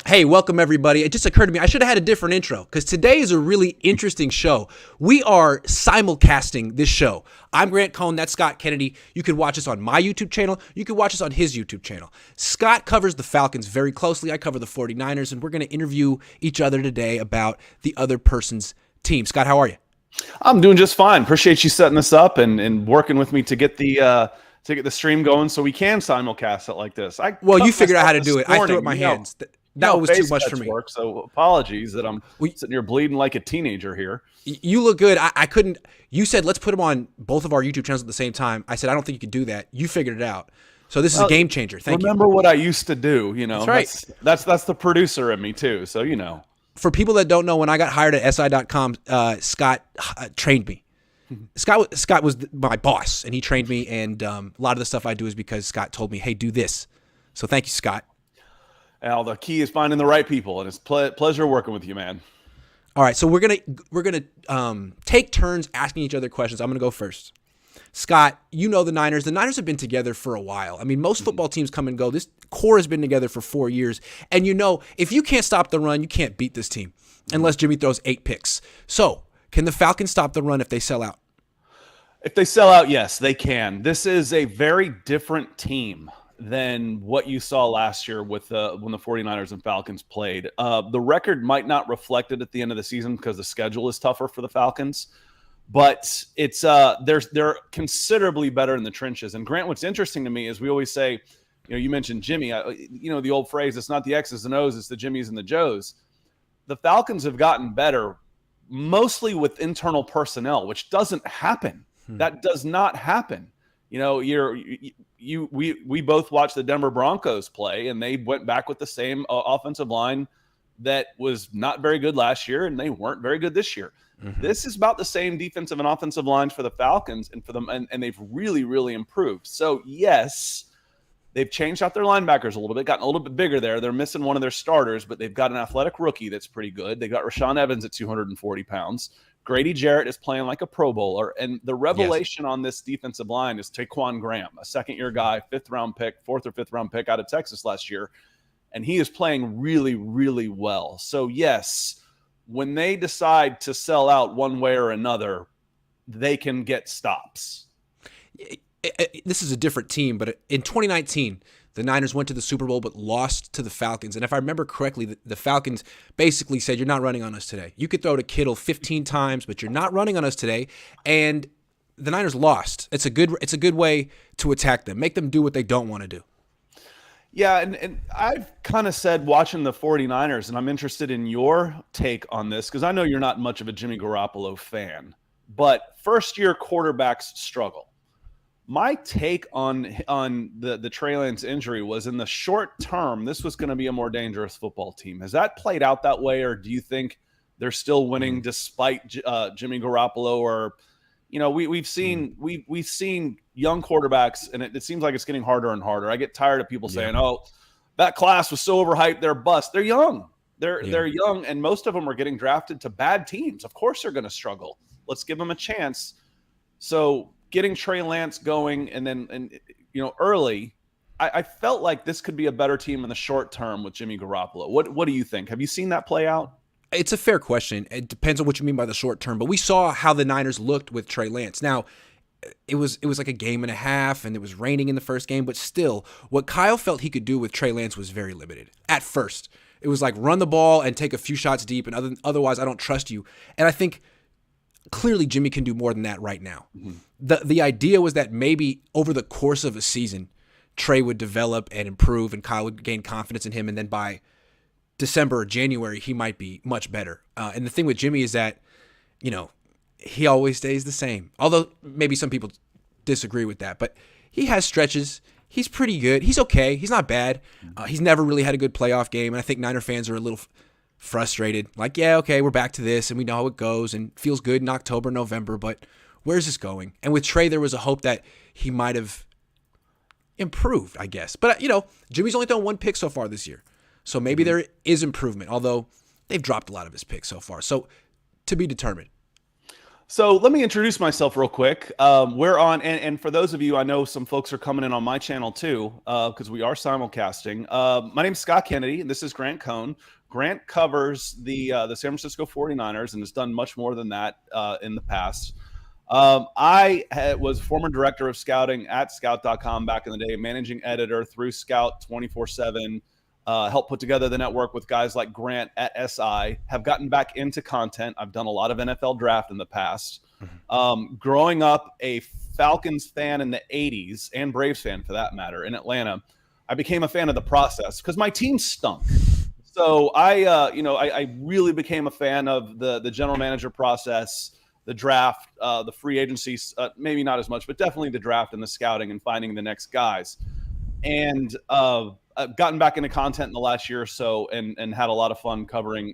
Hey, welcome everybody. It just occurred to me I should have had a different intro because today is a really interesting show. We are simulcasting this show. I'm Cohn, that's Scott Kennedy. You can watch us on my YouTube channel. You can watch us on his YouTube channel. Scott covers the Falcons very closely. I cover the 49ers, and we're going to interview each other today about the other person's team. Scott, how are you? I'm doing just fine. Appreciate you setting this up and working with me to get the stream going so we can simulcast it like this. You figured out how to do it. I threw up my hands. That was too much for me. So apologies that I'm sitting here bleeding like a teenager here. You look good. I couldn't. You said let's put them on both of our YouTube channels at the same time. I said I don't think you could do that. You figured it out. So this is a game changer. Thank you. Remember what I used to do. You know, that's right. That's the producer in me too. So you know. For people that don't know, when I got hired at SI.com, Scott trained me. Scott was my boss, and he trained me. And a lot of the stuff I do is because Scott told me, "Hey, do this." So thank you, Scott. Al, the key is finding the right people, and it's pleasure working with you, man. All right, so we're gonna take turns asking each other questions. I'm gonna go first. Scott, you know the Niners. The Niners have been together for a while. I mean, most football teams come and go. This core has been together for 4 years, and you know if you can't stop the run, you can't beat this team unless Jimmy throws 8 picks. So, can the Falcons stop the run if they sell out? If they sell out, yes, they can. This is a very different team than what you saw last year with when the 49ers and Falcons played. The record might not reflect it at the end of the season because the schedule is tougher for the Falcons, but it's they're considerably better in the trenches. And Grant, what's interesting to me is we always say, you know, you mentioned Jimmy, the old phrase, it's not the X's and O's, it's the Jimmys and the Joes. The Falcons have gotten better mostly with internal personnel, which doesn't happen. That does not happen. You know, we both watched the Denver Broncos play, and they went back with the same offensive line that was not very good last year, and they weren't very good this year. Mm-hmm. This is about the same defensive and offensive lines for the Falcons, and for them, and they've really, really improved. So yes, they've changed out their linebackers a little bit, gotten a little bit bigger there. They're missing one of their starters, but they've got an athletic rookie that's pretty good. They got Rashaan Evans at 240 pounds. Grady Jarrett is playing like a Pro Bowler, and the revelation on this defensive line is Taquan Graham, a second-year guy, fourth or fifth round pick out of Texas last year, and he is playing really, really well. So yes, when they decide to sell out one way or another, they can get stops. This is a different team, but in 2019, the Niners went to the Super Bowl but lost to the Falcons. And if I remember correctly, the Falcons basically said, you're not running on us today. You could throw to Kittle 15 times, but you're not running on us today. And the Niners lost. It's a good way to attack them. Make them do what they don't want to do. Yeah, and I've kind of said watching the 49ers, and I'm interested in your take on this because I know you're not much of a Jimmy Garoppolo fan, but first-year quarterbacks struggle. My take on the Trey Lance injury was in the short term, this was going to be a more dangerous football team. Has that played out that way, or do you think they're still winning despite Jimmy Garoppolo? Or, you know, we've seen young quarterbacks, and it seems like it's getting harder and harder. I get tired of people saying, "Oh, that class was so overhyped, they're bust." They're young. They're young, and most of them are getting drafted to bad teams. Of course, they're going to struggle. Let's give them a chance. So, getting Trey Lance going and early, I felt like this could be a better team in the short term with Jimmy Garoppolo. What do you think? Have you seen that play out? It's a fair question. It depends on what you mean by the short term, but we saw how the Niners looked with Trey Lance. Now, it was like a game and a half, and it was raining in the first game, but still, what Kyle felt he could do with Trey Lance was very limited. At first, it was like run the ball and take a few shots deep, and otherwise I don't trust you. And I think clearly Jimmy can do more than that right now. Mm-hmm. The idea was that maybe over the course of a season, Trey would develop and improve, and Kyle would gain confidence in him, and then by December or January, he might be much better. And the thing with Jimmy is that, you know, he always stays the same. Although maybe some people disagree with that, but he has stretches. He's pretty good. He's okay. He's not bad. He's never really had a good playoff game, and I think Niner fans are a little frustrated. Like, yeah, okay, we're back to this, and we know how it goes, and feels good in October, November, but where's this going? And with Trey, there was a hope that he might have improved, I guess. But, you know, Jimmy's only thrown 1 pick so far this year, so maybe there is improvement, although they've dropped a lot of his picks so far. So, to be determined. So let me introduce myself real quick. We're on, and for those of you, I know some folks are coming in on my channel too, because we are simulcasting. My name's Scott Kennedy, and this is Grant Cohn. Grant covers the San Francisco 49ers and has done much more than that in the past. Was former director of scouting at scout.com back in the day, managing editor through Scout 24/7, helped put together the network with guys like Grant at SI, have gotten back into content. I've done a lot of NFL draft in the past. Growing up a Falcons fan in the 80s and Braves fan for that matter in Atlanta, I became a fan of the process because my team stunk. So I really became a fan of the general manager process, the draft, the free agencies, maybe not as much, but definitely the draft and the scouting and finding the next guys. And I've gotten back into content in the last year or so and had a lot of fun covering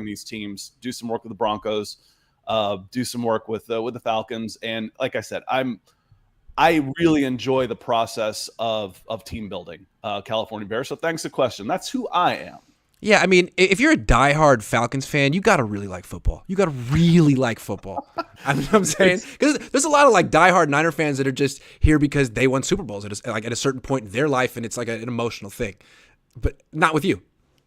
these teams, do some work with the Broncos, do some work with the Falcons. And like I said, I really enjoy the process of team building, California Bears. So thanks for the question. That's who I am. Yeah, I mean, if you're a diehard Falcons fan, you got to really like football. You got to really like football. I mean, I'm saying, because there's a lot of like diehard Niner fans that are just here because they won Super Bowls at a certain point in their life, and it's like an emotional thing. But not with you.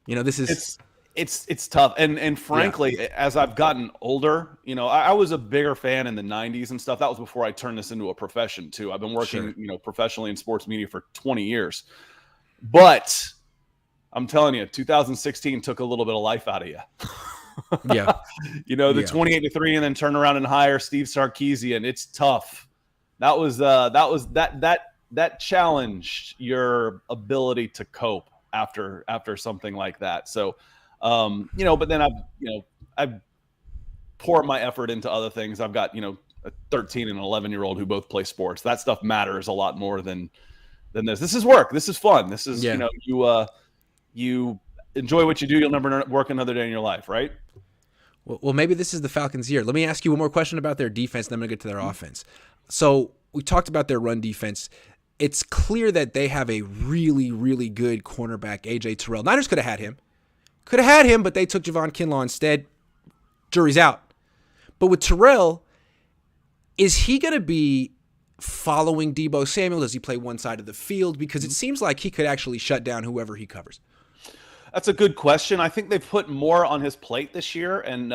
You know, this is it's tough. And frankly, as I've gotten older, you know, I was a bigger fan in the 90s and stuff. That was before I turned this into a profession too. I've been working, professionally in sports media for 20 years. But I'm telling you, 2016 took a little bit of life out of you. Yeah. The 28-3 and then turn around and hire Steve Sarkisian. It's tough. That challenged your ability to cope after something like that. So, but then I've poured my effort into other things. I've got, a 13 and 11-year-old who both play sports. That stuff matters a lot more than this. This is work. This is fun. This is, you enjoy what you do. You'll never work another day in your life, right? Well, maybe this is the Falcons' year. Let me ask you one more question about their defense, then I'm going to get to their offense. So we talked about their run defense. It's clear that they have a really, really good cornerback, A.J. Terrell. Niners could have had him. But they took Javon Kinlaw instead. Jury's out. But with Terrell, is he going to be following Deebo Samuel? Does he play one side of the field? Because it seems like he could actually shut down whoever he covers. That's a good question. I think they've put more on his plate this year. And,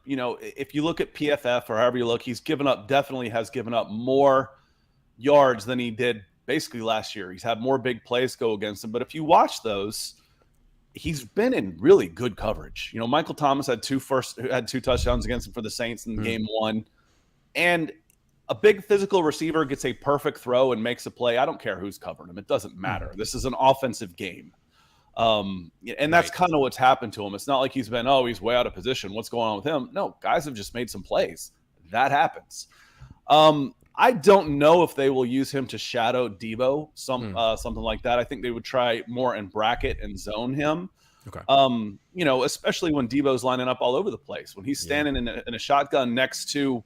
if you look at PFF or however you look, definitely has given up more yards than he did basically last year. He's had more big plays go against him. But if you watch those, he's been in really good coverage. Michael Thomas had two touchdowns against him for the Saints in game one. And a big physical receiver gets a perfect throw and makes a play. I don't care who's covering him. It doesn't matter. This is an offensive game. And that's kind of what's happened to him. It's not like he's way out of position. What's going on with him? No, guys have just made some plays. That happens. I don't know if they will use him to shadow Deebo, something like that. I think they would try more and bracket and zone him. Okay. Especially when Deebo's lining up all over the place. When he's standing in a shotgun next to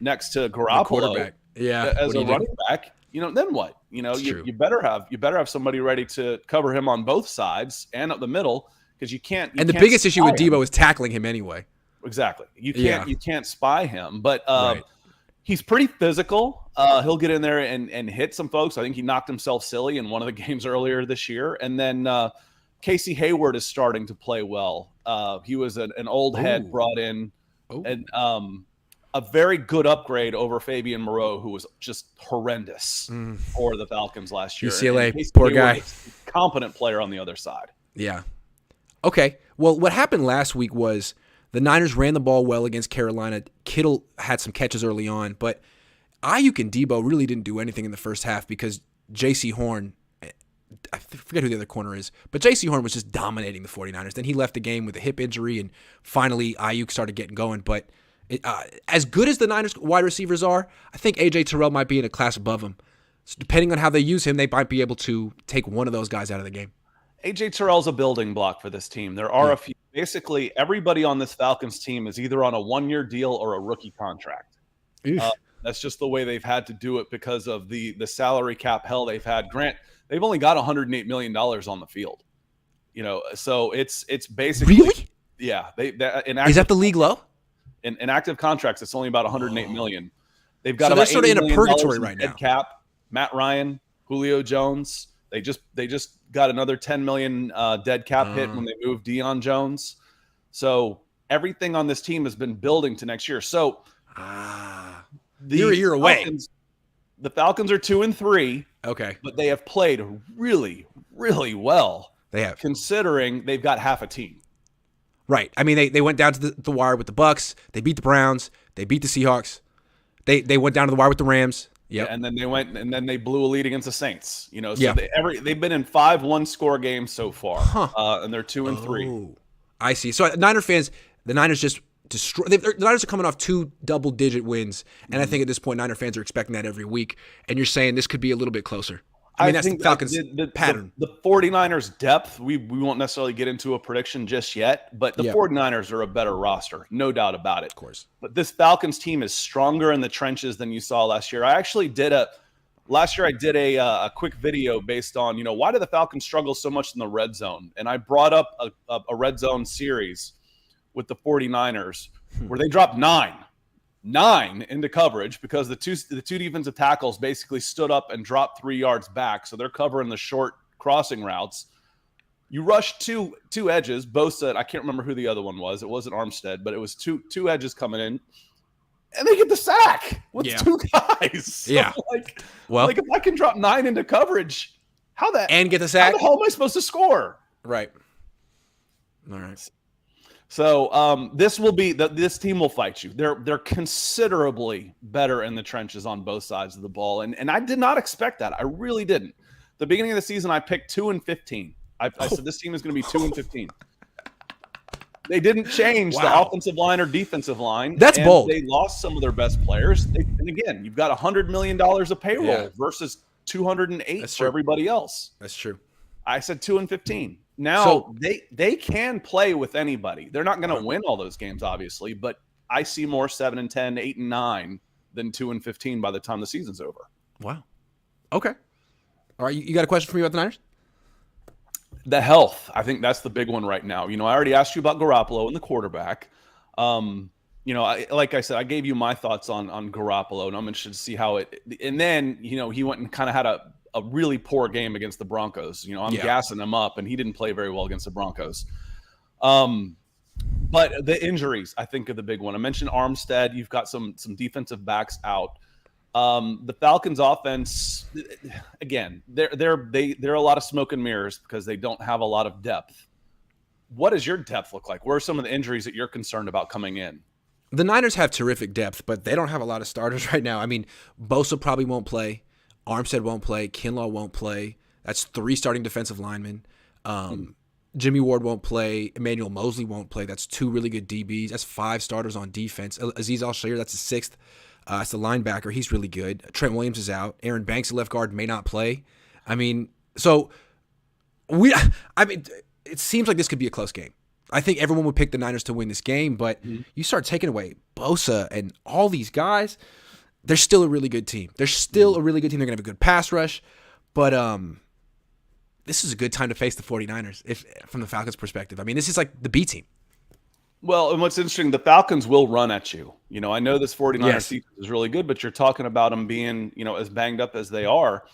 Garoppolo as a running back, then what? You better have somebody ready to cover him on both sides and up the middle, because you can't. And the biggest issue with Deebo is tackling him anyway. Exactly. You can't spy him, but he's pretty physical. He'll get in there and hit some folks. I think he knocked himself silly in one of the games earlier this year. And then Casey Hayward is starting to play well. He was an old head brought in, and a very good upgrade over Fabian Moreau, who was just horrendous for the Falcons last year. UCLA, poor guy. Competent player on the other side. Yeah. Okay. Well, what happened last week was the Niners ran the ball well against Carolina. Kittle had some catches early on, but Ayuk and Deebo really didn't do anything in the first half because J.C. Horn, I forget who the other corner is, but J.C. Horn was just dominating the 49ers. Then he left the game with a hip injury, and finally Ayuk started getting going. But as good as the Niners wide receivers are, I think A.J. Terrell might be in a class above him. So depending on how they use him, they might be able to take one of those guys out of the game. A.J. Terrell's a building block for this team. There are a few. Basically, everybody on this Falcons team is either on a one-year deal or a rookie contract. That's just the way they've had to do it because of the salary cap hell they've had. Grant, they've only got $108 million on the field. So it's basically really, yeah. Is that the league low? In active contracts, it's only about $108 million. They've got So about they're sort of in a $80 million purgatory in right dead now. cap. Matt Ryan, Julio Jones. They just got another $10 million dead cap hit when they moved Deion Jones. So everything on this team has been building to next year. So you're a year away. The Falcons are 2-3. Okay. But they have played really, really well. They have. Considering they've got half a team. Right. I mean, they went down to the wire with the Bucks. They beat the Browns. They beat the Seahawks. They went down to the wire with the Rams. Yep. Yeah, and then they blew a lead against the Saints. You know, so Yeah. they've been in 5 1-score games so far, and they're 2-3. Oh, I see. So Niner fans, the Niners just destroy. The Niners are coming off 2 double-digit wins, and I think at this point, Niner fans are expecting that every week. And you're saying this could be a little bit closer. I mean, that's the Falcons' pattern. The 49ers' depth, we won't necessarily get into a prediction just yet, but the 49ers are a better roster, no doubt about it. Of course. But this Falcons team is stronger in the trenches than you saw last year. Last year I did a quick video based on, why do the Falcons struggle so much in the red zone? And I brought up a red zone series with the 49ers where they dropped 9 into coverage because the two defensive tackles basically stood up and dropped 3 yards back. So they're covering the short crossing routes. You rush two edges. Bosa, I can't remember who the other one was. It wasn't Armstead, but it was two edges coming in. And they get the sack with 2 guys. So yeah. If I can drop 9 into coverage, and get the sack? How the hell am I supposed to score? Right. All right. So this team will fight you. They're considerably better in the trenches on both sides of the ball, and I did not expect that. I really didn't. The beginning of the season, I picked 2-15. I said this team is going to be 2-15. They didn't change the offensive line or defensive line. That's bold. They lost some of their best players. And again, you've got $100 million of payroll versus 208 for everybody else. That's true. I said 2-15. Now they can play with anybody. They're not going to win all those games, obviously, but I see more 7-10, 8-9 than 2-15 by the time the season's over. Wow. Okay. All right. You got a question for me about the Niners? The health. I think that's the big one right now. I already asked you about Garoppolo and the quarterback. Like I said, I gave you my thoughts on Garoppolo, and I'm interested to see how it. And then he went and kind of had a really poor game against the Broncos. I'm gassing him up, and he didn't play very well against the Broncos. But the injuries, I think, are the big one. I mentioned Armstead. You've got some defensive backs out. The Falcons' offense, again, they're a lot of smoke and mirrors because they don't have a lot of depth. What does your depth look like? Where are some of the injuries that you're concerned about coming in? The Niners have terrific depth, but they don't have a lot of starters right now. I mean, Bosa probably won't play. Armstead won't play. Kinlaw won't play. That's 3 starting defensive linemen. Jimmy Ward won't play. Emmanuel Mosley won't play. That's 2 really good DBs. That's 5 starters on defense. Azeez Al-Shaair, that's the 6th. It's the linebacker. He's really good. Trent Williams is out. Aaron Banks, the left guard, may not play. I mean, it seems like this could be a close game. I think everyone would pick the Niners to win this game, but you start taking away Bosa and all these guys, they're still a really good team. They're still a really good team. They're going to have a good pass rush, but this is a good time to face the 49ers from the Falcons' perspective. I mean, this is like the B team. Well, and what's interesting, the Falcons will run at you. I know this 49ers defense is really good, but you're talking about them being, as banged up as they are.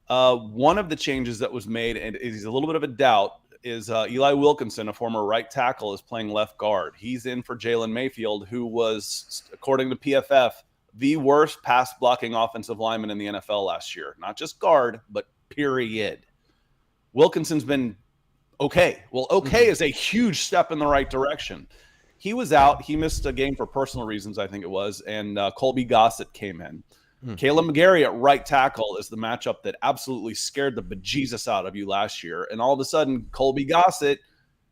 One of the changes that was made, and is a little bit of a doubt, is Eli Wilkinson, a former right tackle, is playing left guard. He's in for Jalen Mayfield, who was, according to PFF, the worst pass blocking offensive lineman in the NFL last year. Not just guard, but period. Wilkinson's been okay. Well, okay is a huge step in the right direction. He was out. He missed a game for personal reasons, I think it was, and Colby Gossett came in. Caleb McGarry at right tackle is the matchup that absolutely scared the bejesus out of you last year. And all of a sudden, Colby Gossett,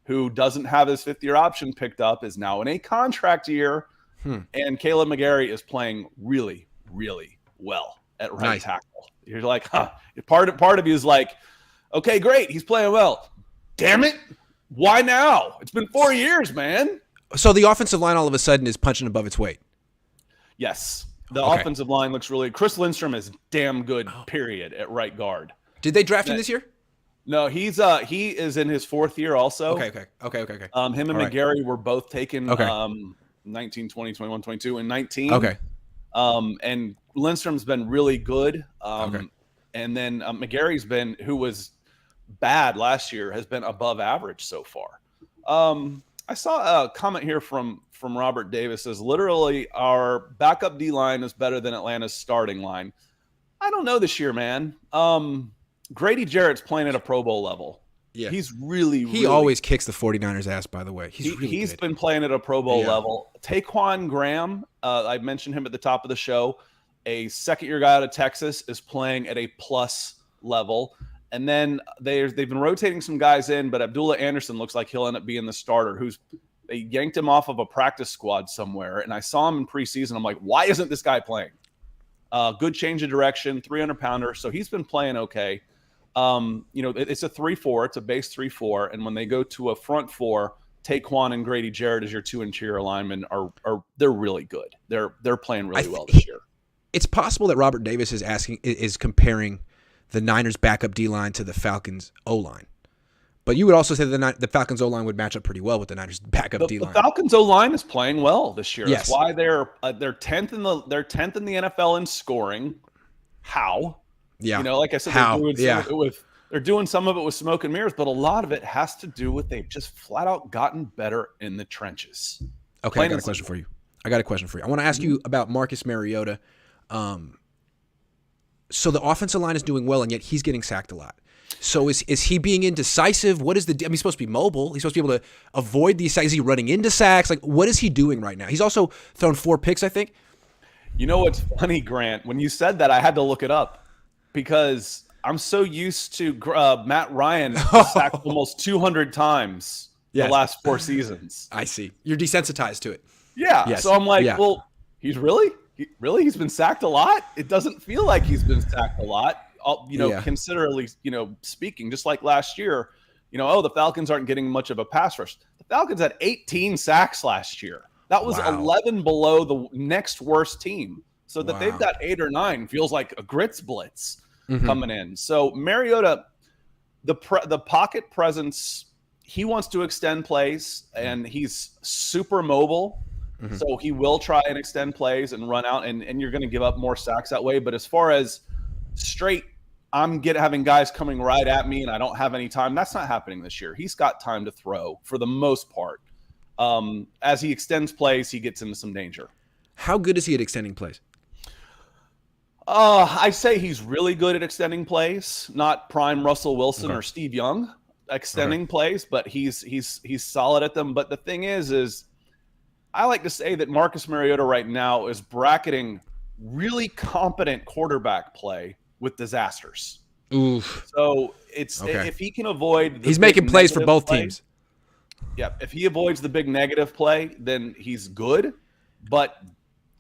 who doesn't have his 5th-year option picked up, is now in a contract year. And Caleb McGarry is playing really, really well at right tackle. You're like, Part of you is like, okay, great. He's playing well. Damn it. Why now? It's been 4 years, man. So the offensive line all of a sudden is punching above its weight. Yes. The offensive line looks really – Chris Lindstrom is damn good, period, at right guard. Did they draft him this year? No, he is in his 4th year also. Okay. Him and McGarry were both taken 19, 20, 21, 22, and 19. Okay. And Lindstrom's been really good. Okay. And then McGarry's been, who was bad last year, has been above average so far. I saw a comment here from Robert Davis, says literally our backup D line is better than Atlanta's starting line. I don't know this year, man. Grady Jarrett's playing at a Pro Bowl level. Yeah. He's really He always kicks the 49ers ass, by the way. He's been playing at a Pro Bowl level. Taquan Graham, I mentioned him at the top of the show. A second-year guy out of Texas is playing at a plus level. And then they've been rotating some guys in, but Abdullah Anderson looks like he'll end up being the starter. They yanked him off of a practice squad somewhere, and I saw him in preseason. I'm like, why isn't this guy playing? Good change of direction, 300-pounder. So he's been playing okay. It's a 3-4. It's a base 3-4. And when they go to a front four, Taquan and Grady Jarrett as your two interior linemen they're really good. They're playing really well this year. It's possible that Robert Davis is comparing the Niners backup D-line to the Falcons O-line. But you would also say that the Falcons O-line would match up pretty well with the Niners backup D-line. The Falcons O-line is playing well this year. Yes. That's why they're 10th in the NFL in scoring. How? Yeah. Like I said, they're doing some of it with smoke and mirrors, but a lot of it has to do with they've just flat out gotten better in the trenches. Okay, I got a question for you. I want to ask you about Marcus Mariota. So the offensive line is doing well, and yet he's getting sacked a lot. So is he being indecisive? What is he's supposed to be mobile. He's supposed to be able to avoid these sacks. Is he running into sacks? Like, what is he doing right now? He's also thrown 4 picks, I think. You know what's funny, Grant? When you said that, I had to look it up because I'm so used to Matt Ryan sacked almost 200 times the last 4 seasons. I see. You're desensitized to it. Yeah. Yes. So I'm like, well, he's he's been sacked a lot. It doesn't feel like he's been sacked a lot. Considerably, speaking, just like last year, the Falcons aren't getting much of a pass rush. The Falcons had 18 sacks last year. That was 11 below the next worst team. So that they've got 8 or 9 feels like a grits blitz coming in. So Mariota, the pocket presence, he wants to extend plays, and he's super mobile. So he will try and extend plays and run out, and you're going to give up more sacks that way. But as far as straight, having guys coming right at me and I don't have any time, that's not happening this year. He's got time to throw for the most part. As he extends plays, he gets into some danger. How good is he at extending plays? I say he's really good at extending plays, not prime Russell Wilson or Steve Young extending plays, but he's solid at them. But the thing is I like to say that Marcus Mariota right now is bracketing really competent quarterback play with disasters. Oof. So if he can avoid he's making plays for both teams. Yeah, if he avoids the big negative play, then he's good, but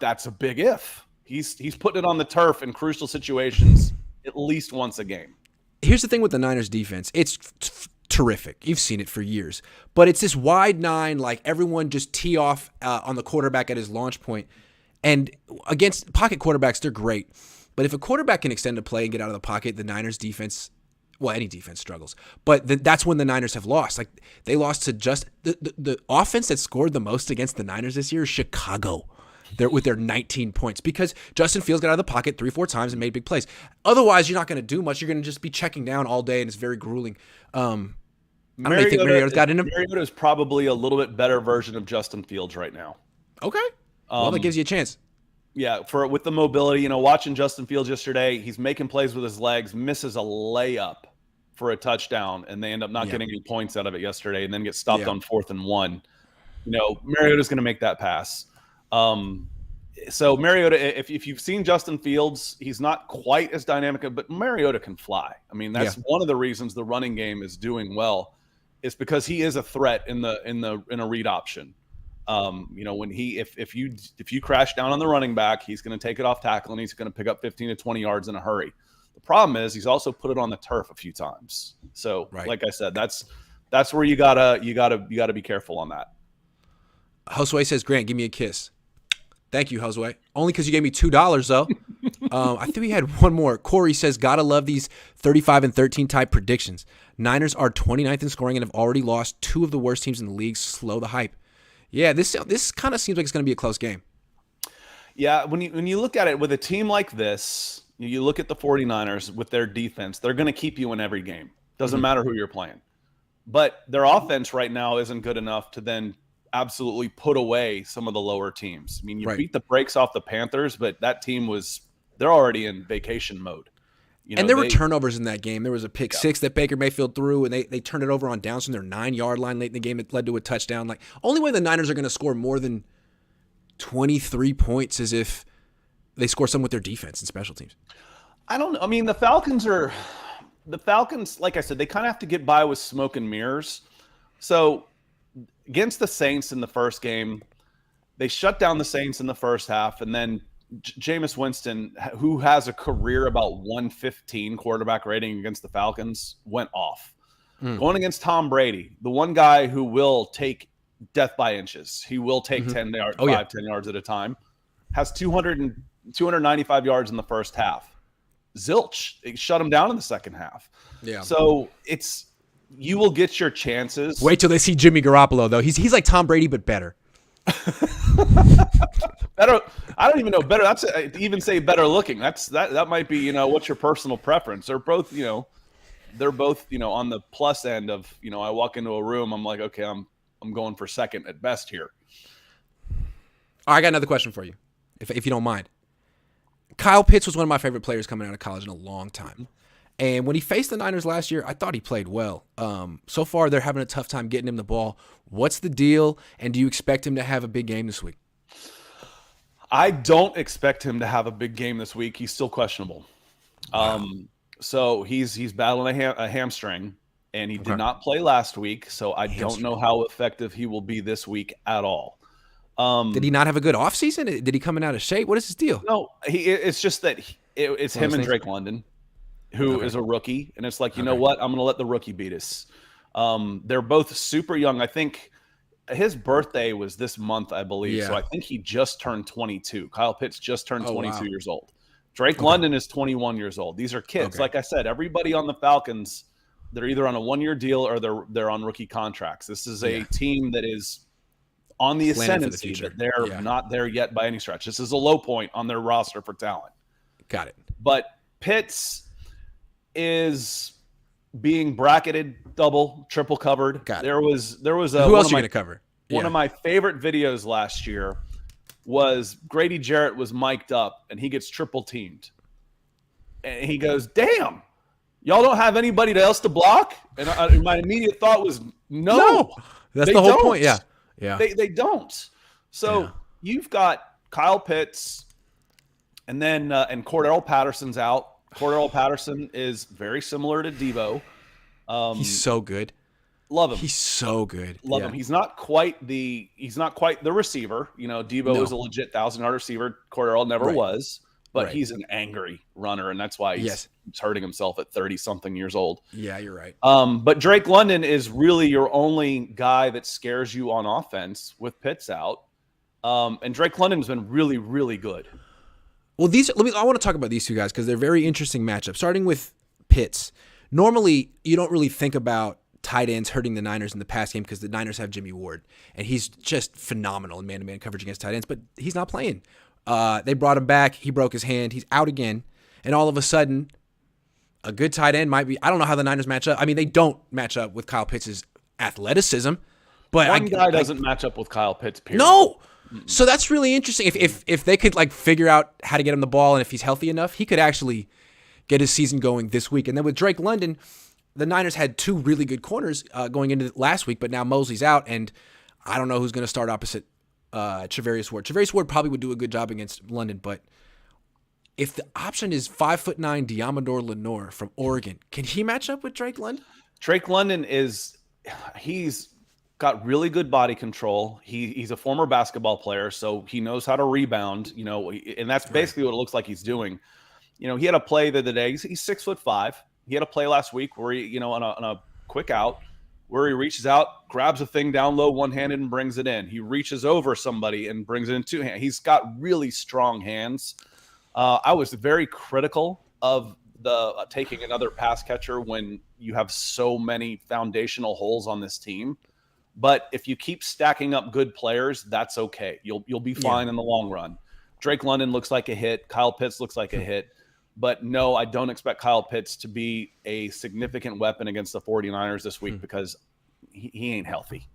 that's a big if. He's putting it on the turf in crucial situations at least once a game. Here's the thing with the Niners defense. It's terrific. You've seen it for years. But it's this wide 9, like everyone just tee off on the quarterback at his launch point. And against pocket quarterbacks, they're great. But if a quarterback can extend a play and get out of the pocket, the Niners defense, well, any defense struggles. But that's when the Niners have lost. Like, they lost to just the offense that scored the most against the Niners this year is Chicago. With their 19 points, because Justin Fields got out of the pocket 3-4 times and made big plays. Otherwise, you're not going to do much. You're going to just be checking down all day, and it's very grueling. I don't think Mariota's got in him. Mariota is probably a little bit better version of Justin Fields right now. Okay. Well, that gives you a chance. Yeah, with the mobility, watching Justin Fields yesterday, he's making plays with his legs, misses a layup for a touchdown, and they end up not getting any points out of it yesterday, and then get stopped on 4th and 1. Mariota's going to make that pass. So Mariota, if you've seen Justin Fields, he's not quite as dynamic, but Mariota can fly. I mean, that's one of the reasons the running game is doing well. It's because he is a threat in a read option. When if you crash down on the running back, he's going to take it off tackle and he's going to pick up 15 to 20 yards in a hurry. The problem is he's also put it on the turf a few times. So, like I said, that's where you gotta be careful on that. Josue says, Grant, give me a kiss. Thank you, Josue. Only because you gave me $2, though. I think we had one more. Corey says, gotta love these 35-13 type predictions. Niners are 29th in scoring and have already lost 2 of the worst teams in the league. Slow the hype. Yeah, this kind of seems like it's going to be a close game. Yeah, when you look at it with a team like this, you look at the 49ers with their defense, they're going to keep you in every game. Doesn't matter who you're playing. But their offense right now isn't good enough to then absolutely put away some of the lower teams. I mean, you beat the brakes off the Panthers, but that team they're already in vacation mode. And there were turnovers in that game. There was a pick six that Baker Mayfield threw, and they turned it over on downs from their 9-yard line late in the game. It led to a touchdown. Like, only way the Niners are going to score more than 23 points is if they score some with their defense and special teams. I don't know. I mean, the Falcons, like I said, they kind of have to get by with smoke and mirrors. So against the Saints in the first game, they shut down the Saints in the first half, and then Jameis Winston, who has a career about 115 quarterback rating against the Falcons, went off. Going against Tom Brady, the one guy who will take death by inches. He will take 10 yards, 10 yards at a time. Has 295 yards in the first half. Zilch. It shut him down in the second half. Yeah. So you will get your chances. Wait till they see Jimmy Garoppolo, though. He's like Tom Brady, but better. Better. I don't even know better. That's even say better looking. That might be, what's your personal preference. They're both, they're both, on the plus end of, I walk into a room, I'm like, okay, I'm going for second at best here. All right, I got another question for you, if you don't mind. Kyle Pitts was one of my favorite players coming out of college in a long time. And when he faced the Niners last year, I thought he played well. So far, they're having a tough time getting him the ball. What's the deal? And do you expect him to have a big game this week? I don't expect him to have a big game this week. He's still questionable. Wow. So he's battling a hamstring, and he did not play last week. So I don't know how effective he will be this week at all. Did he not have a good offseason? Did he come in out of shape? What is his deal? No, it's just that it's him and Drake London, who is a rookie. And it's like, you know what? I'm going to let the rookie beat us. They're both super young. I think his birthday was this month, I believe. Yeah. So I think he just turned 22. Kyle Pitts just turned 22 years old. Drake London is 21 years old. These are kids. Like I said, everybody on the Falcons, they're either on a one-year deal or they're on rookie contracts. This is a team that is on the ascendancy, but they're not there yet by any stretch. This is a low point on their roster for talent. Got it. But Pitts is being bracketed, double, triple covered. There was who else are you going to cover? One of my favorite videos last year was Grady Jarrett was mic'd up and he gets triple teamed. And he goes, "Damn, y'all don't have anybody else to block?" And my immediate thought was, no. That's the whole point. Yeah. Yeah. They don't. So you've got Kyle Pitts and then and Cordell Patterson's out. Cordell Patterson is very similar to Deebo. He's so good. Love him. He's so good. Love him. He's not quite the receiver. Deebo is a legit 1,000-yard receiver. Cordell never was, but he's an angry runner, and that's why he's hurting himself at 30-something years old. Yeah, you're right. But Drake London is really your only guy that scares you on offense with Pitts out. And Drake London's been really, really good. Well, I want to talk about these two guys because they're very interesting matchups. Starting with Pitts. Normally, you don't really think about tight ends hurting the Niners in the pass game because the Niners have Jimmy Ward, and he's just phenomenal in man-to-man coverage against tight ends, but he's not playing. They brought him back. He broke his hand. He's out again, and all of a sudden, a good tight end might be – I don't know how the Niners match up. I mean, they don't match up with Kyle Pitts' athleticism. But one guy doesn't match up with Kyle Pitts, period. No! So that's really interesting. If they could figure out how to get him the ball, and if he's healthy enough, he could actually get his season going this week. And then with Drake London, the Niners had two really good corners going into last week, but now Mosley's out, and I don't know who's going to start opposite Charvarius Ward. Charvarius Ward probably would do a good job against London, but if the option is 5'9" Diamador Lenore from Oregon, can he match up with Drake London? Drake London he's got really good body control. He's a former basketball player, so he knows how to rebound, and that's basically what it looks like he's doing. He had a play the other day. He's 6'5". He had a play last week where he, on a quick out, where he reaches out, grabs a thing down low one-handed and brings it in. He reaches over somebody and brings it in two hands. He's got really strong hands. I was very critical of the taking another pass catcher when you have so many foundational holes on this team. But if you keep stacking up good players, that's okay. You'll be fine in the long run. Drake London looks like a hit. Kyle Pitts looks like a hit. But no, I don't expect Kyle Pitts to be a significant weapon against the 49ers this week because he ain't healthy.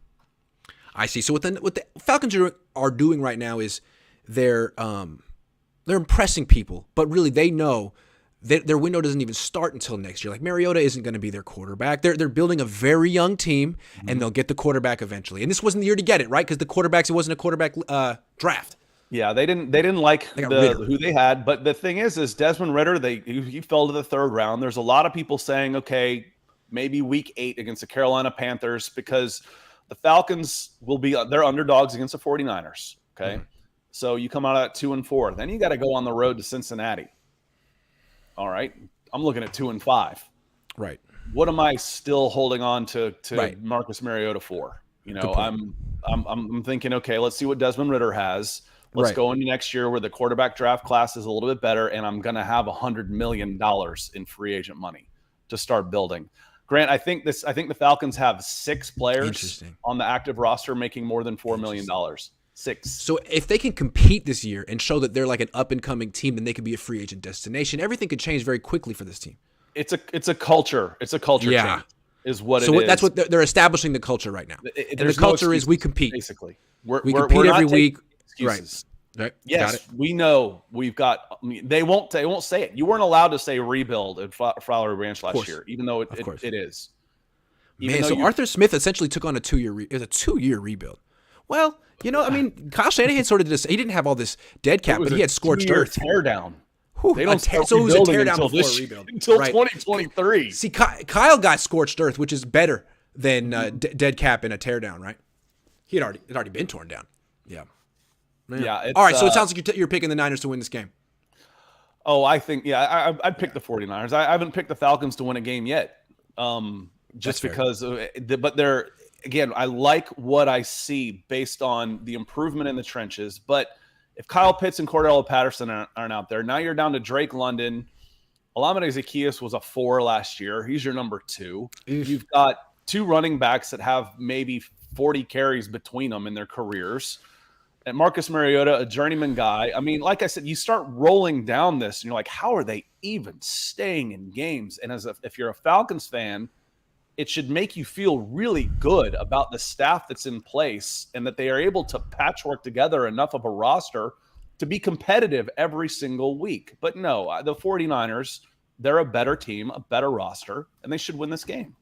I see. So what the Falcons are doing right now is they're impressing people, but really they know their window doesn't even start until next year. Like Mariota isn't going to be their quarterback. They're building a very young team, and they'll get the quarterback eventually. And this wasn't the year to get it, right? Because it wasn't a quarterback draft. Yeah, they didn't like who they had. But the thing is Desmond Ridder, he fell to the third round. There's a lot of people saying, okay, maybe week 8 against the Carolina Panthers, because the Falcons they're underdogs against the 49ers. Okay. So you come out at 2-4. Then you got to go on the road to Cincinnati. All right. I'm looking at 2-5. Right. What am I still holding on to Marcus Mariota for? I'm thinking, okay, let's see what Desmond Ridder has. Let's go into next year where the quarterback draft class is a little bit better, and I'm going to have $100 million in free agent money to start building. Grant, I think the Falcons have 6 players on the active roster making more than $4 million. 6. So if they can compete this year and show that they're like an up-and-coming team, then they could be a free agent destination. Everything could change very quickly for this team. It's a culture. It's a culture change is what it is. So that's what they're establishing the culture right now. And the culture is we compete. Basically. We compete every week. Excuses. Right. Yes, we know we've got. They won't say it. You weren't allowed to say rebuild at Flowery Ranch last year, even though it is. Arthur Smith essentially took on a 2-year rebuild. Well, Kyle Shanahan sort of did this. He didn't have all this dead cap, but he had scorched earth. Tear down. They don't start rebuilding until 2023. See, Kyle got scorched earth, which is better than dead cap and a tear down, right? It had already been torn down. Yeah. Yeah. All right, so it sounds like you're picking the Niners to win this game. Oh, I think I'd pick the 49ers. I haven't picked the Falcons to win a game yet, just because. But they're again, I like what I see based on the improvement in the trenches. But if Kyle Pitts and Cordell Patterson aren't out there, now you're down to Drake London. Olamide Zaccheaus was a 4 last year. He's your number 2. You've got 2 running backs that have maybe 40 carries between them in their careers. And Marcus Mariota, a journeyman guy. I mean, like I said, you start rolling down this, and you're like, how are they even staying in games? And if you're a Falcons fan, it should make you feel really good about the staff that's in place and that they are able to patchwork together enough of a roster to be competitive every single week. But no, the 49ers, they're a better team, a better roster, and they should win this game.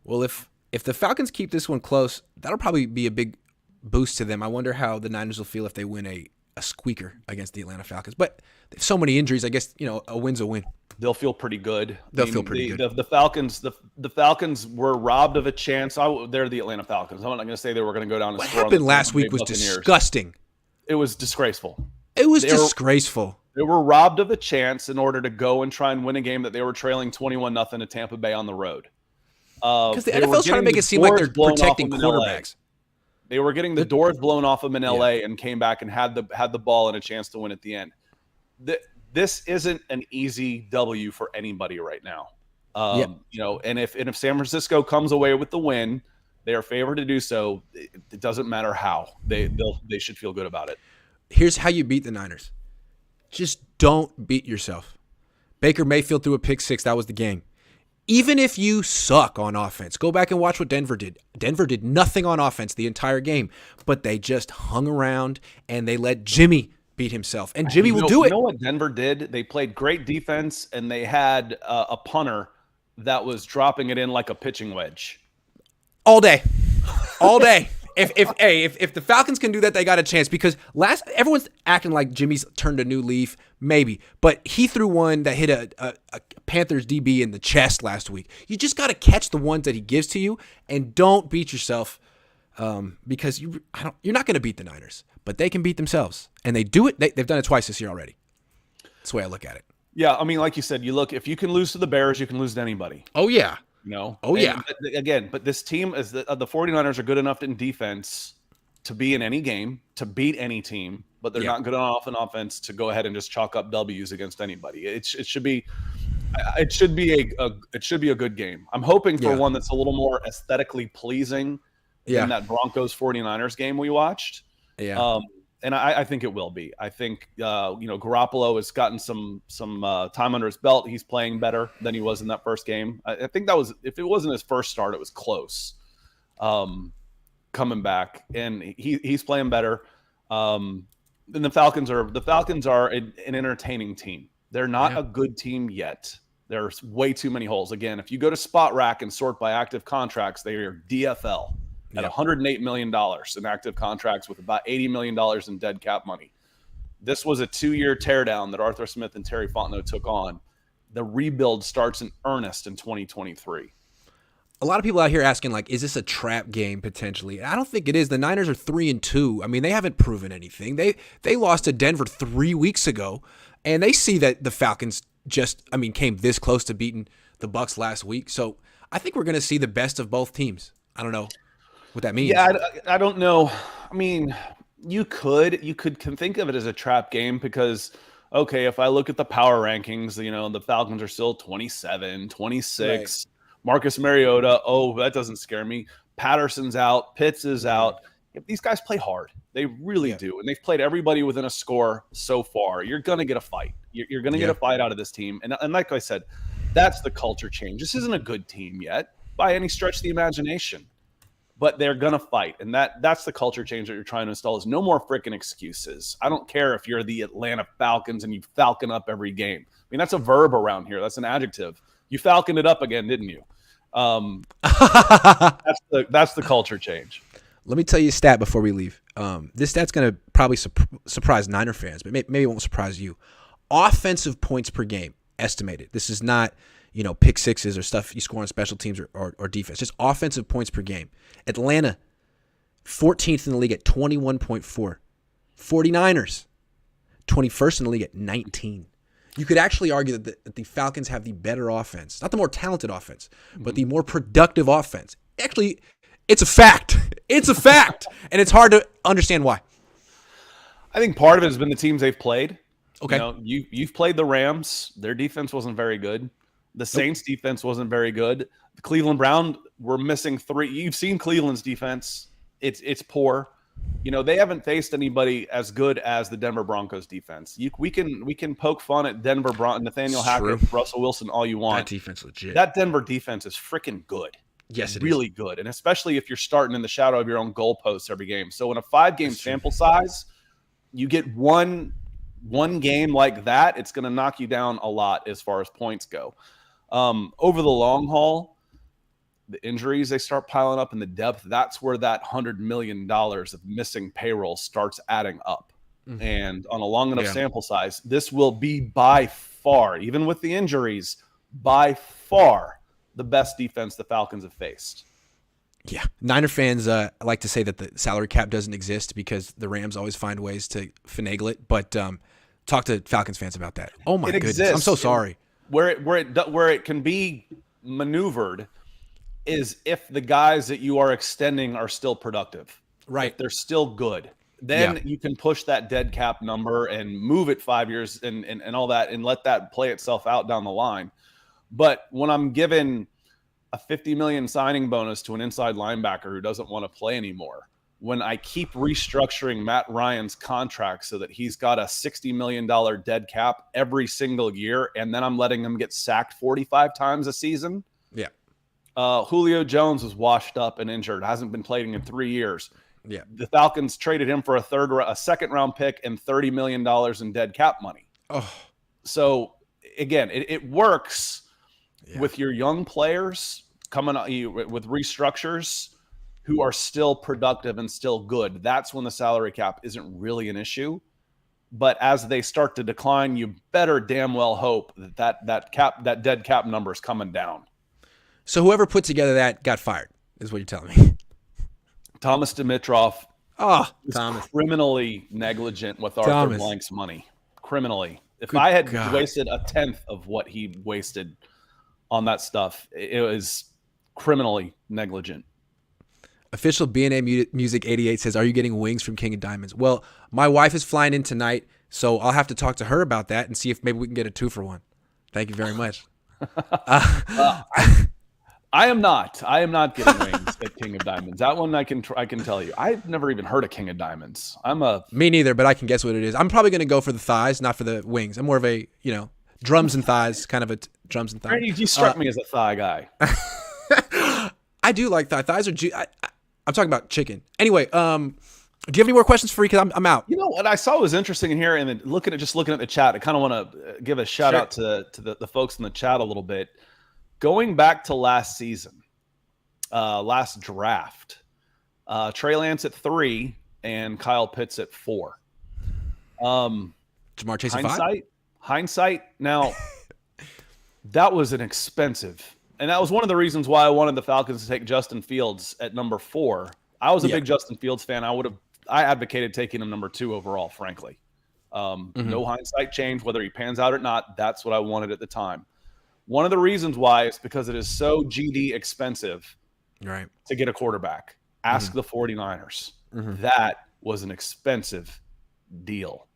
Well, if the Falcons keep this one close, that'll probably be a big boost to them. I wonder how the Niners will feel if they win a squeaker against the Atlanta Falcons. But they have so many injuries, I guess, a win's a win. They'll feel pretty good. They'll feel pretty good. The Falcons were robbed of a chance. They're the Atlanta Falcons. I'm not going to say they were going to go down and what score. What happened last week was disgusting. It was disgraceful. It was disgraceful. They were robbed of a chance in order to go and try and win a game that they were trailing 21-0 to Tampa Bay on the road. Because the NFL's trying to make it seem like they're protecting quarterbacks. They were getting the doors blown off them in LA and came back and had the ball and a chance to win at the end. This isn't an easy W for anybody right now. And if San Francisco comes away with the win, they are favored to do so. It doesn't matter how. They should feel good about it. Here's how you beat the Niners. Just don't beat yourself. Baker Mayfield threw a pick 6. That was the game. Even if you suck on offense, go back and watch what Denver did. Denver did nothing on offense the entire game, but they just hung around and they let Jimmy beat himself. And Jimmy will do it. You know what Denver did? They played great defense, and they had a punter that was dropping it in like a pitching wedge. All day. If the Falcons can do that, they got a chance, because everyone's acting like Jimmy's turned a new leaf, maybe, but he threw one that hit a Panthers DB in the chest last week. You just got to catch the ones that he gives to you, and don't beat yourself, because you're not going to beat the Niners, but they can beat themselves, and they do it. They've done it twice this year already. That's the way I look at it. Yeah, I mean, like you said, if you can lose to the Bears, you can lose to anybody. Oh yeah. No. Oh, yeah. But this team is the 49ers are good enough in defense to be in any game, to beat any team, but they're not good enough in offense to go ahead and just chalk up W's against anybody. It should be a good game. I'm hoping for one that's a little more aesthetically pleasing than Yeah. that Broncos 49ers game we watched. Yeah. And I think it will be. I think Garoppolo has gotten some time under his belt. He's playing better than he was in that first game. I think that was, if it wasn't his first start, it was close. Coming back, and he's playing better. And the Falcons are an entertaining team. They're not a good team yet. There's way too many holes. Again, if you go to Spot Rack and sort by active contracts, they are DFL at $108 million in active contracts with about $80 million in dead cap money. This was a 2-year teardown that Arthur Smith and Terry Fontenot took on. The rebuild starts in earnest in 2023. A lot of people out here asking, like, is this a trap game potentially? I don't think it is. The Niners are 3-2. I mean, they haven't proven anything. They lost to Denver 3 weeks ago, and they see that the Falcons came this close to beating the Bucs last week. So I think we're going to see the best of both teams. I don't know what that means. Yeah, I don't know. I mean, you could think of it as a trap game because, okay, if I look at the power rankings, the Falcons are still 27, 26. Right. Marcus Mariota, that doesn't scare me. Patterson's out. Pitts is out. These guys play hard. They really do. And they've played everybody within a score so far. You're going to get a fight. You're going to get a fight out of this team. And like I said, that's the culture change. This isn't a good team yet by any stretch of the imagination. But they're going to fight. And that's the culture change that you're trying to install is no more freaking excuses. I don't care if you're the Atlanta Falcons and you falcon up every game. I mean, that's a verb around here. That's an adjective. You falconed it up again, didn't you? That's the culture change. Let me tell you a stat before we leave. This stat's going to probably surprise Niner fans, but maybe it won't surprise you. Offensive points per game estimated. This is not, pick sixes or stuff you score on special teams or defense. Just offensive points per game. Atlanta, 14th in the league at 21.4. 49ers, 21st in the league at 19. You could actually argue that the Falcons have the better offense. Not the more talented offense, but the more productive offense. Actually, it's a fact. It's a fact. And it's hard to understand why. I think part of it has been the teams they've played. Okay. You've played the Rams. Their defense wasn't very good. The Saints defense wasn't very good. The Cleveland Browns were missing 3. You've seen Cleveland's defense. It's poor. They haven't faced anybody as good as the Denver Broncos defense. We can poke fun at Nathaniel Hackett, Russell Wilson all you want. That defense legit. That Denver defense is freaking good. Yes, it really is. Good. And especially if you're starting in the shadow of your own goalposts every game. So in a 5-game sample size, you get one game like that, it's going to knock you down a lot as far as points go. Over the long haul, the injuries, they start piling up in the depth. That's where that $100 million of missing payroll starts adding up. Mm-hmm. And on a long enough sample size, this will be by far, even with the injuries, by far the best defense the Falcons have faced. Yeah. Niner fans like to say that the salary cap doesn't exist because the Rams always find ways to finagle it. But talk to Falcons fans about that. Oh, my goodness. I'm so sorry. Where it can be maneuvered is if the guys that you are extending are still productive. Right. If they're still good. Then you can push that dead cap number and move it 5 years and all that and let that play itself out down the line. But when I'm given a $50 million signing bonus to an inside linebacker who doesn't want to play anymore, when I keep restructuring Matt Ryan's contract so that he's got a $60 million dead cap every single year, and then I'm letting him get sacked 45 times a season. Yeah. Julio Jones was washed up and injured, hasn't been playing in 3 years. Yeah. The Falcons traded him for a second-round pick and $30 million in dead cap money. Oh. So, again, it works with your young players coming with restructures who are still productive and still good. That's when the salary cap isn't really an issue. But as they start to decline, you better damn well hope that dead cap number is coming down. So whoever put together that got fired, is what you're telling me. Thomas Dimitroff Thomas. Criminally negligent with Arthur Blank's money. Criminally. If I had wasted a tenth of what he wasted on that stuff, it was criminally negligent. Official BNA Music 88 says, are you getting wings from King of Diamonds? Well, my wife is flying in tonight, so I'll have to talk to her about that and see if maybe we can get a 2-for-1. Thank you very much. I am not. I am not getting wings at King of Diamonds. That one I can tell you. I've never even heard of King of Diamonds. Me neither, but I can guess what it is. I'm probably going to go for the thighs, not for the wings. I'm more of a, drums and thighs, kind of a drums and thighs. You struck me as a thigh guy. I do like thighs. I'm talking about chicken. Anyway, do you have any more questions for me? Because I'm out. You know what I saw was interesting in here, and then looking at the chat, I kind of want to give a shout out to the folks in the chat a little bit. Going back to last season, last draft, Trey Lance at 3 and Kyle Pitts at 4. Jamar Chase at 5? Hindsight. Now, that was an expensive, and that was one of the reasons why I wanted the Falcons to take Justin Fields at number 4. I was a big Justin Fields fan. I advocated taking him number 2 overall, frankly. No hindsight change, whether he pans out or not. That's what I wanted at the time. One of the reasons why is because it is so GD expensive to get a quarterback. Ask the 49ers. That was an expensive deal.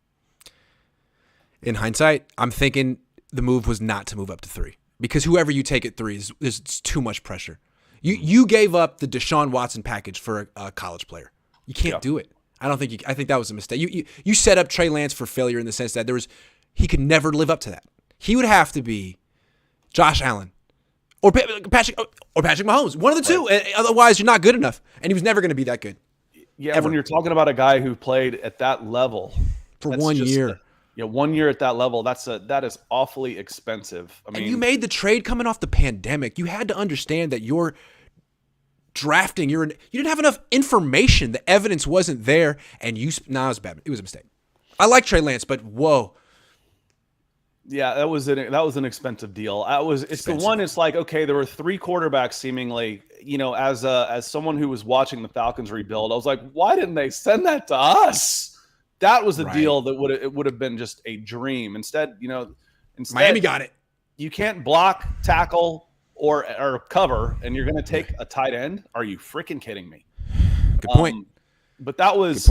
In hindsight, I'm thinking the move was not to move up to 3 because whoever you take at 3 is too much pressure. You gave up the Deshaun Watson package for a college player. You can't do it. I think that was a mistake. You set up Trey Lance for failure in the sense that he could never live up to that. He would have to be Josh Allen or Patrick Mahomes, one of the two. Otherwise, you're not good enough. And he was never going to be that good. Yeah, ever. When you're talking about a guy who played at that level for 1 year. 1 year at that level, that is awfully expensive. I mean, and you made the trade coming off the pandemic. You had to understand that you're drafting. You didn't have enough information. The evidence wasn't there, and it was bad. It was a mistake. I like Trey Lance, but whoa. Yeah, that was an expensive deal. It's the one. It's like, okay, there were 3 quarterbacks seemingly. As someone who was watching the Falcons rebuild, I was like, why didn't they send that to us? That was a deal that would have been just a dream. Instead, Miami got it. You can't block, tackle, or cover, and you're going to take a tight end. Are you freaking kidding me? Good point. But that was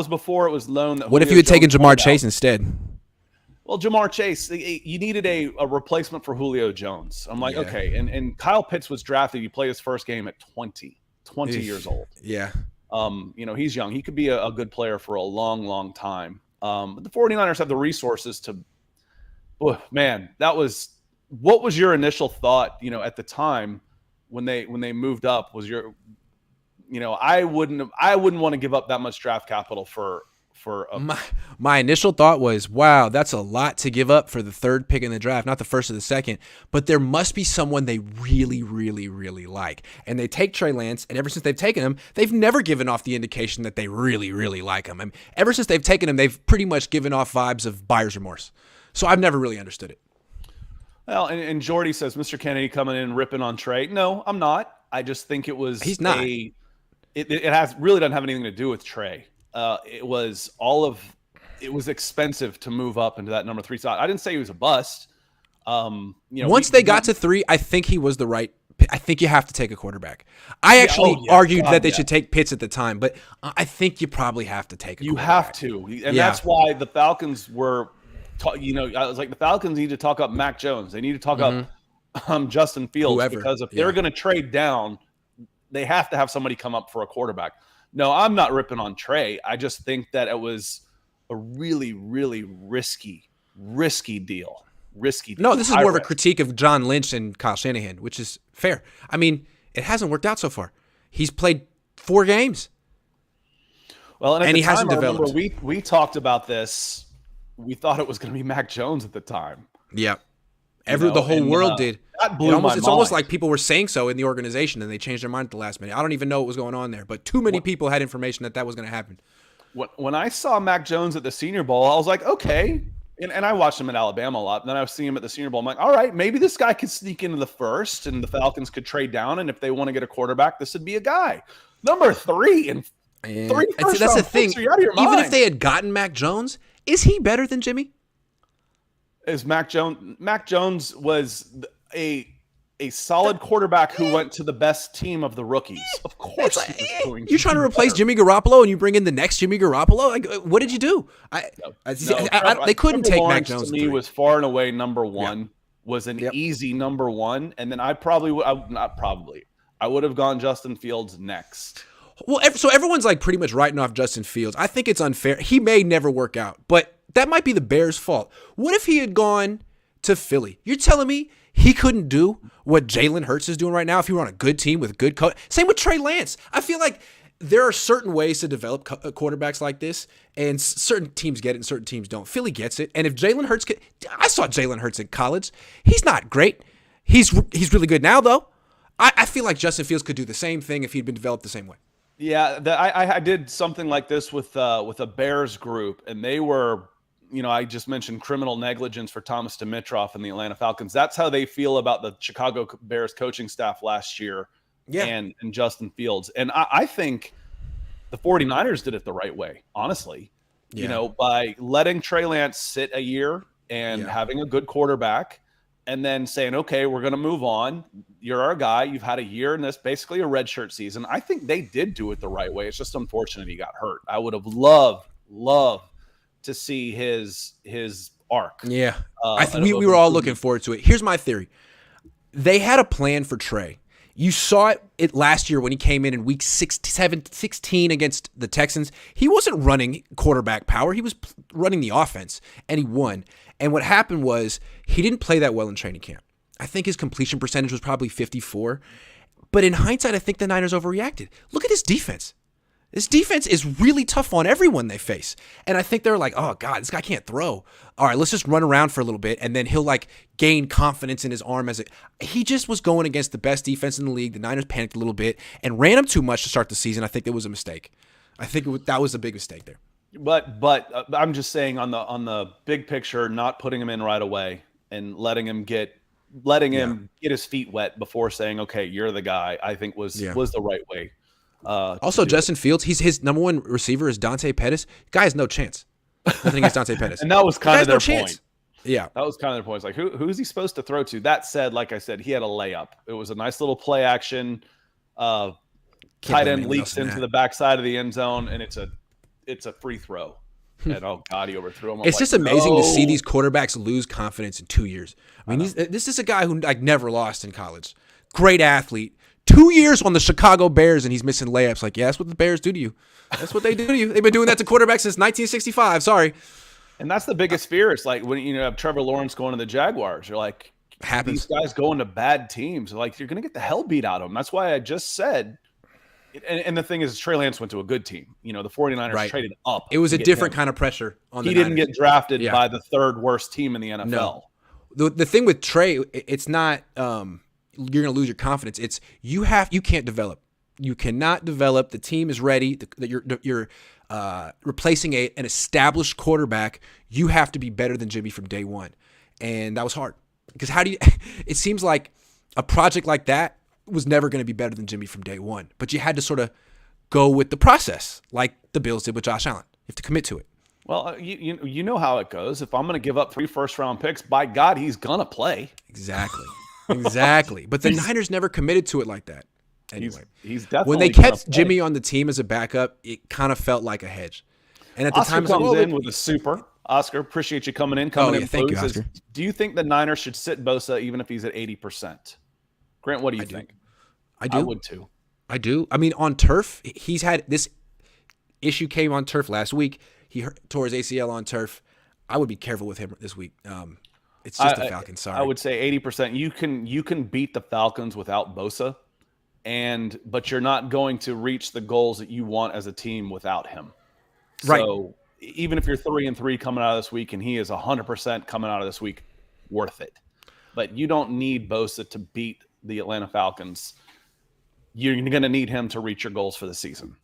before it was known that. What if you had taken Jamar Chase instead? Well, Jamar Chase, you needed a replacement for Julio Jones. I'm like, okay. And Kyle Pitts was drafted. He played his first game at 20 years old. Yeah. He's young. He could be a good player for a long, long time. But the 49ers have the resources to, what was your initial thought, at the time when they moved up? Was I wouldn't want to give up that much draft capital for my initial thought was, wow, that's a lot to give up for the 3rd pick in the draft, not the 1st or the 2nd, but there must be someone they really, really, really like. And they take Trey Lance, and ever since they've taken him, they've never given off the indication that they really, really like him. I mean, ever since they've taken him, they've pretty much given off vibes of buyer's remorse. So I've never really understood it. Well, and Jordy says, Mr. Kennedy coming in and ripping on Trey. No, I'm not. I just think it was He's not. It really doesn't have anything to do with Trey. It was expensive to move up into that number 3 slot. I didn't say he was a bust. Once they got to 3, I think he was the right. I think you have to take a quarterback. I actually argued that they should take Pitts at the time, but I think you probably have to take a quarterback. You have to, and that's why the Falcons were. I was like, the Falcons need to talk up Mac Jones. They need to talk up Justin Fields because if they're going to trade down, they have to have somebody come up for a quarterback. No, I'm not ripping on Trey. I just think that it was a really, really risky deal. No, this is more of a critique of John Lynch and Kyle Shanahan, which is fair. I mean, it hasn't worked out so far. He's played 4 games. Well, and he hasn't developed. We talked about this. We thought it was going to be Mac Jones at the time. Yeah. The whole world did. That blew my mind. It's almost like people were saying so in the organization and they changed their mind at the last minute. I don't even know what was going on there, but too many people had information that was going to happen. When I saw Mac Jones at the Senior Bowl, I was like, okay. And I watched him in Alabama a lot. And then I was seeing him at the Senior Bowl. I'm like, all right, maybe this guy could sneak into the 1st and the Falcons could trade down. And if they want to get a quarterback, this would be a guy. Number 3 and 3 first that's the thing. You're out of your mind. Even if they had gotten Mac Jones, is he better than Jimmy? Is Mac Jones? Mac Jones was a solid quarterback who went to the best team of the rookies. Of course, you're trying to replace Jimmy Garoppolo, and you bring in the next Jimmy Garoppolo. Like, what did you do? They couldn't take Mac Jones. To me, was far and away number 1. was an Yep. easy number one, and then I would have gone Justin Fields next. Well, so everyone's like pretty much writing off Justin Fields. I think it's unfair. He may never work out, but that might be the Bears' fault. What if he had gone to Philly? You're telling me he couldn't do what Jalen Hurts is doing right now if he were on a good team with good coach? Same with Trey Lance. I feel like there are certain ways to develop quarterbacks like this, and certain teams get it and certain teams don't. Philly gets it. And if Jalen Hurts I saw Jalen Hurts in college. He's not great. He's really good now, though. I feel like Justin Fields could do the same thing if he'd been developed the same way. Yeah, I did something like this with a Bears group, and they were, I just mentioned criminal negligence for Thomas Dimitroff and the Atlanta Falcons. That's how they feel about the Chicago Bears coaching staff last year. Yeah. And Justin Fields. And I think the 49ers did it the right way, honestly. Yeah. By letting Trey Lance sit a year and having a good quarterback, and then saying, okay, we're going to move on. You're our guy. You've had a year in this, basically a redshirt season. I think they did do it the right way. It's just unfortunate he got hurt. I would have loved to see his arc. Yeah. We were all looking forward to it. Here's my theory. They had a plan for Trey. You saw it last year when he came in week 16 against the Texans. He wasn't running quarterback power. He was running the offense, and he won. And what happened was he didn't play that well in training camp. I think his completion percentage was probably 54. But in hindsight, I think the Niners overreacted. Look at this defense. This defense is really tough on everyone they face. And I think they're like, oh, God, this guy can't throw. All right, let's just run around for a little bit, and then he'll gain confidence in his arm. He just was going against the best defense in the league. The Niners panicked a little bit and ran him too much to start the season. I think it was a mistake. I think that was a big mistake there. But I'm just saying on the big picture, not putting him in right away and letting him get his feet wet before saying, okay, you're the guy, I think was the right way. Also, Justin Fields, his number one receiver is Dante Pettis. Guy has no chance. Nothing against Dante Pettis. And that was kind of their point. Yeah. That was kind of their point. It's like, who's he supposed to throw to? That said, like I said, he had a layup. It was a nice little play action. Tight end leaks into the backside of the end zone, and it's a free throw. And oh God, he overthrew him. It's just amazing to see these quarterbacks lose confidence in 2 years. I mean, this is a guy who never lost in college. Great athlete. 2 years on the Chicago Bears, and he's missing layups. Like, yeah, that's what the Bears do to you. That's what they do to you. They've been doing that to quarterbacks since 1965. Sorry. And that's the biggest fear. It's like when you have Trevor Lawrence going to the Jaguars. You're like, these guys going to bad teams. Like, you're going to get the hell beat out of them. That's why I just said. And the thing is, Trey Lance went to a good team. The 49ers traded up. It was a different kind of pressure on the Niners. He didn't get drafted by the third worst team in the NFL. No. The thing with Trey, it's not you're going to lose your confidence. It's you can't develop. You cannot develop. The team is ready. You're replacing an established quarterback. You have to be better than Jimmy from day one. And that was hard. Because it seems like a project like that was never going to be better than Jimmy from day one. But you had to sort of go with the process, like the Bills did with Josh Allen. You have to commit to it. Well, you know how it goes. If I'm going to give up 3 first-round picks, by God, he's going to play. Exactly. Exactly. But the Niners never committed to it like that. Anyway, he's definitely when they kept Jimmy on the team as a backup, it kind of felt like a hedge. And at the Oscar time, comes in with a super. Oscar, appreciate you coming in. Thank you, Oscar. Do you think the Niners should sit Bosa even if he's at 80%? Grant, what do you think? I do. I would too. I do. I mean, on turf, he's had this issue came on turf last week. He tore his ACL on turf. I would be careful with him this week. It's just the Falcons. Sorry. I would say 80%. You can beat the Falcons without Bosa, but you're not going to reach the goals that you want as a team without him. Right. So even if you're 3-3 coming out of this week and he is 100% coming out of this week, worth it. But you don't need Bosa to beat the Atlanta Falcons. You're going to need him to reach your goals for the season.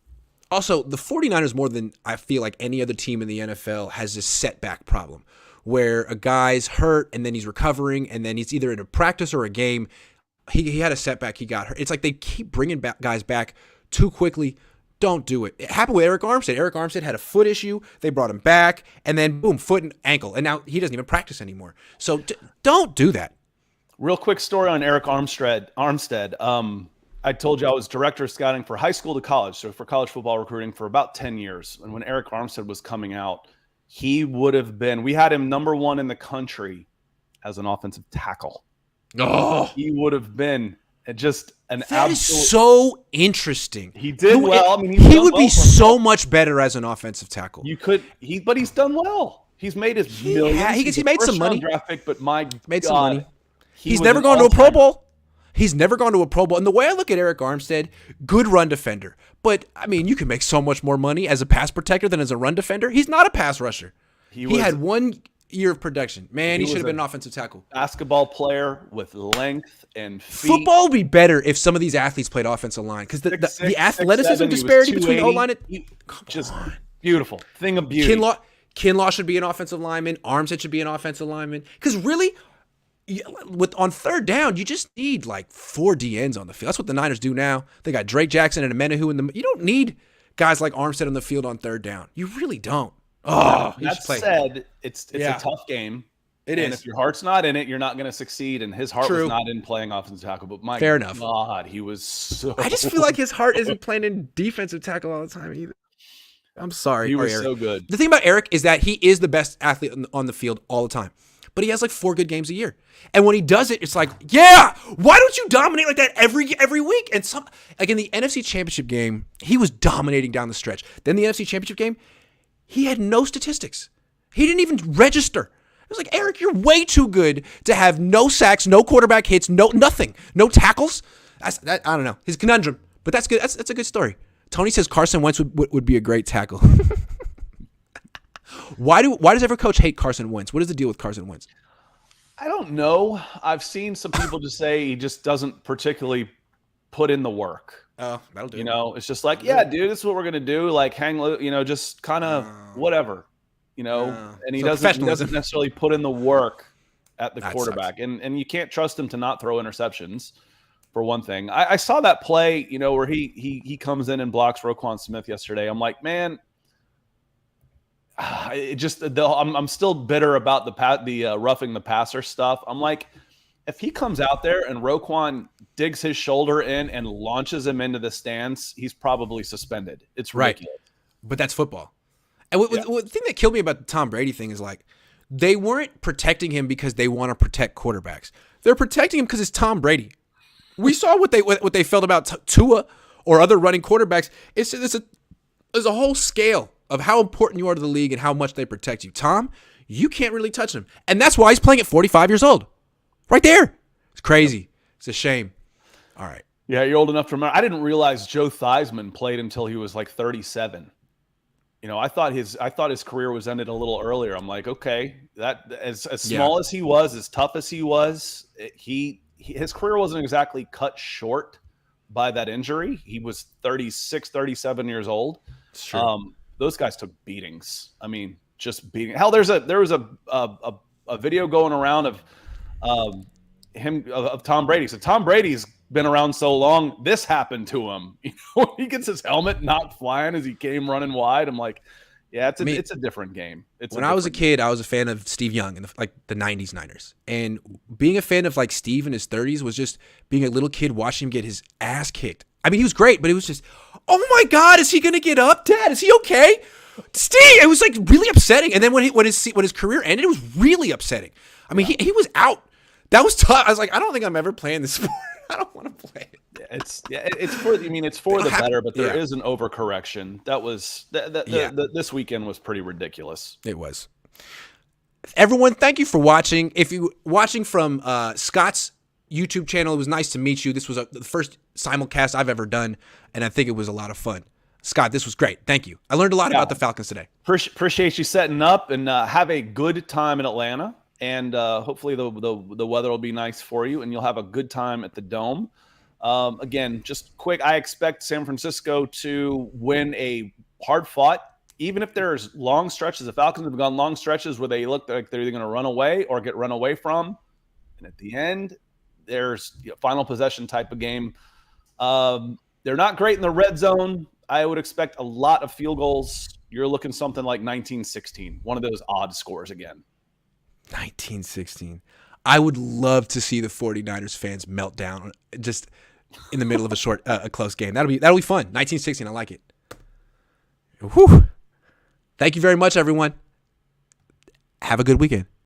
Also, the 49ers, more than I feel like any other team in the NFL, has this setback problem where a guy's hurt and then he's recovering and then he's either in a practice or a game. He had a setback. He got hurt. It's like they keep bringing guys back too quickly. Don't do it. It happened with Eric Armstead. Eric Armstead had a foot issue. They brought him back and then boom, foot and ankle. And now he doesn't even practice anymore. So don't do that. Real quick story on Eric Armstead. I told you I was director of scouting for high school to college, so for college football recruiting for about 10 years. And when Eric Armstead was coming out, we had him number 1 in the country as an offensive tackle. Oh, He would have been just an that absolute. is so interesting. He did well. I mean, he would be so much better as an offensive tackle. But he's done well. He's made his millions. He made some money. Draft pick, but my made God, some money. He's never gone to a Pro Bowl. He's never gone to a Pro Bowl. And the way I look at Eric Armstead, good run defender. But, I mean, you can make so much more money as a pass protector than as a run defender. He's not a pass rusher. He had 1 year of production. Man, he should have been an offensive tackle. Basketball player with length and feet. Football would be better if some of these athletes played offensive line. Because the athleticism disparity between O-line and just beautiful. Thing of beauty. Kinlaw should be an offensive lineman. Armstead should be an offensive lineman. Because really, on third down, you just need like 4 DNs on the field. That's what the Niners do now. They got Drake Jackson and Amenahu in the. You don't need guys like Armstead on the field on third down. You really don't. Oh, that said, it's a tough game. It is. And if your heart's not in it, you're not going to succeed. And his heart was not in playing offensive tackle. But my God, he was so. I just feel like his heart isn't playing in defensive tackle all the time either. I'm sorry. He was so good. The thing about Eric is that he is the best athlete on the field all the time. But he has like 4 good games a year. And when he does it, it's like, yeah, why don't you dominate like that every week? And like in the NFC Championship game, he was dominating down the stretch. Then the NFC Championship game, he had no statistics. He didn't even register. It was like, Eric, you're way too good to have no sacks, no quarterback hits, nothing, no tackles. I don't know. His conundrum. But that's good. That's a good story. Tony says Carson Wentz would be a great tackle. Why does every coach hate Carson Wentz? What is the deal with Carson Wentz? I don't know. I've seen some people just say he just doesn't particularly put in the work. Oh, that'll do. It's just like, yeah, dude, this is what we're gonna do. Like, just kind of whatever. And he doesn't necessarily put in the work at the quarterback, and you can't trust him to not throw interceptions. For one thing, I saw that play, where he comes in and blocks Roquan Smith yesterday. I'm like, man. I'm still bitter about the roughing the passer stuff. I'm like, if he comes out there and Roquan digs his shoulder in and launches him into the stands, he's probably suspended. It's ridiculous. Right. But that's football. And the thing that killed me about the Tom Brady thing is like, they weren't protecting him because they want to protect quarterbacks. They're protecting him because it's Tom Brady. We saw what they felt about Tua or other running quarterbacks. There's a whole scale of how important you are to the league and how much they protect you. Tom, you can't really touch him. And that's why he's playing at 45 years old. Right there. It's crazy. It's a shame. All right. Yeah, you're old enough to remember. I didn't realize Joe Theismann played until he was like 37. I thought his career was ended a little earlier. I'm like, okay, that as small as he was, as tough as he was, his career wasn't exactly cut short by that injury. He was 36, 37 years old. It's true. Those guys took beatings. I mean, just beating. Hell, there was a video going around of Tom Brady. So Tom Brady's been around so long. This happened to him. He gets his helmet knocked flying as he came running wide. I'm like, yeah, it's a different game. When I was a kid, I was a fan of Steve Young in the 90s Niners. And being a fan of like Steve in his 30s was just being a little kid watching him get his ass kicked. I mean, he was great, but it was just, oh my God, is he going to get up, Dad? Is he okay? Steve, it was like really upsetting. And then when his career ended, it was really upsetting. I mean, he was out. That was tough. I was like, I don't think I'm ever playing this sport. I don't want to play it. It's for the better, but there is an overcorrection. That was this weekend was pretty ridiculous. It was. Everyone, thank you for watching. If you watching from Scott's YouTube channel, it was nice to meet you. This was the first simulcast I've ever done, and I think it was a lot of fun. Scott, this was great. Thank you. I learned a lot about the Falcons today. Appreciate you setting up, and have a good time in Atlanta. And hopefully the weather will be nice for you, and you'll have a good time at the Dome. Again, just quick, I expect San Francisco to win a hard-fought, even if there's long stretches. The Falcons have gone long stretches where they look like they're either going to run away or get run away from. And at the end, there's final possession type of game. They're not great in the red zone. I would expect a lot of field goals. You're looking something like 19-16, one of those odd scores again. 19-16. I would love to see the 49ers fans melt down just in the middle of a close game. That'll be fun. 19-16. I like it. Whew. Thank you very much, everyone. Have a good weekend.